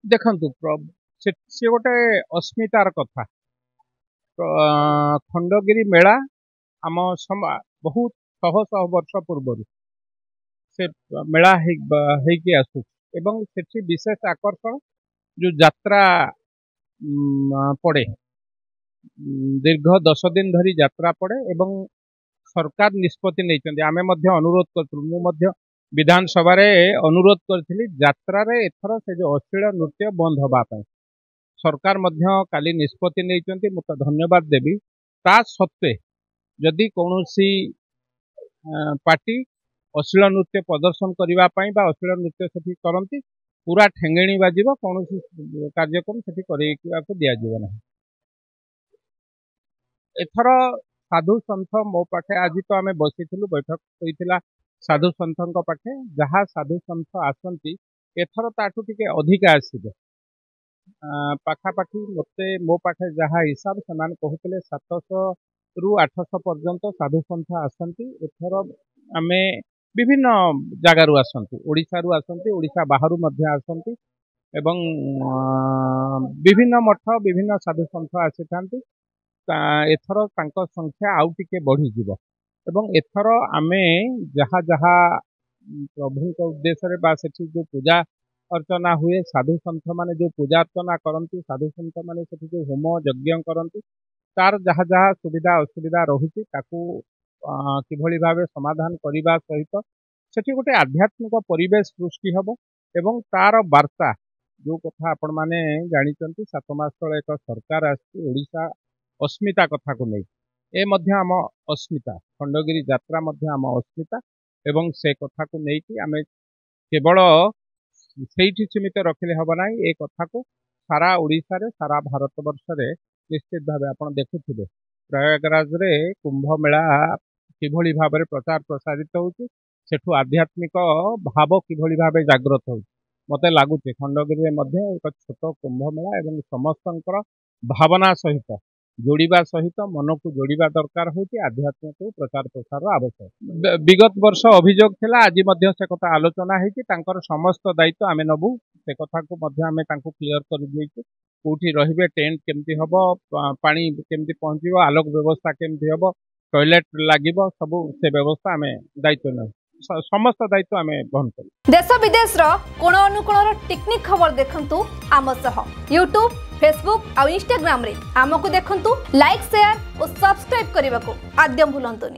देखंतु से गोटे अस्मितार कथा। खंडगिरी मेला आम बहुत शह शह वर्ष पूर्व से मेला होके आसु एवं सेठी विशेष आकर्षण जो यात्रा पड़े दीर्घ 10 दिन धरी यात्रा पड़े एवं सरकार निष्पत्ति नहीं आमे मध्य अनुरोध कर विधानसभा अनुरोध करी यात्रा एथर से जो अश्लील नृत्य बंद होगापाई सरकार मध्य काली निष्पत्ति नहीं मुझे धन्यवाद देवी ता सत्वे जदि कौन पार्टी अश्लील नृत्य प्रदर्शन करने अश्लील नृत्य से करती पूरा ठेंगेणी बाजिब कौन कार्यक्रम से दिज्व ना एथर साधु सन्थ मो पाखे आज तो आम बसी बैठक होता साधु सन्थ पाखे जहाँ साधु सन्थ आसती एथर ताठू टिके अधिका आसबे पाखापाखि मत मो पाखे जहाँ हिसाब से कहते 700 रु 800 पर्यंत साधु सन्थ आसती एथर आम विभिन्न जगार आसती ओडिशा रु आसती ओडिशा बाहर आसती एवं विभिन्न मठ विभिन्न साधु सन्थ आसी था एथर संख्या आउ टिके बढ़ी जीव एवं एथर आमे जहाँ जहाँ प्रभु उद्देश्य से जो पूजा अर्चना हुए साधु सन्थ माने जो पूजा अर्चना करती साधु सन्थ माने से जो होम यज्ञ करती तार जहाँ जहाँ सुविधा असुविधा रही किभली भावे समाधान करने सहित सेठी गोटे आध्यात्मिक परिवेश सृष्टि हम एवं तार वार्ता जो कथा आपण माने जानिचंती 7 मास तले एक सरकार आसी ओडिशा अस्मिता कथा को नहीं ए मध्य आम अस्मिता खंडगिरी यात्रा मध्य आम अस्मिता एवं से कथा को नहीं कि आम केवल से सीमित रखिले हम ना ए कथा को सारा ओडिशा रे सारा भारत वर्ष रे निश्चित भाव आप देखुथिबे प्रयागराज रे कुंभ मेला किभली भाव में प्रचार प्रसारित होउची सेठू आध्यात्मिक भाव किभली भाव जागृत होउची मते लागुचे खंडगिरी मध्य एक छोट कुंभ मेला एवं समस्त भावना सहित जोड़िबा सहित मन को जोड़िबा दरकार होती आध्यात्म को प्रचार प्रसार आवश्यक विगत वर्ष अभियोग थिला आज मध्य से कथा आलोचना होती समस्त दायित्व आमे नबू से कथा को मध्य आमे तांको क्लियर कर देइछु कोठी रहिबे टेंट केमती हबो पानी केमती पहुंचीबो आलोक व्यवस्था केमती हबो टॉयलेट लागिबो सब से व्यवस्था आमे दायित्व न समस्त दायित्व आमे बहन करू देश विदेश रो कोण अनुकोण टेक्निक खबर देखंतु आम सह YouTube फेसबुक और इंस्टाग्राम रे आमको देखंतु लाइक शेयर और सब्सक्राइब करने को आद्यम भूलंतुनी।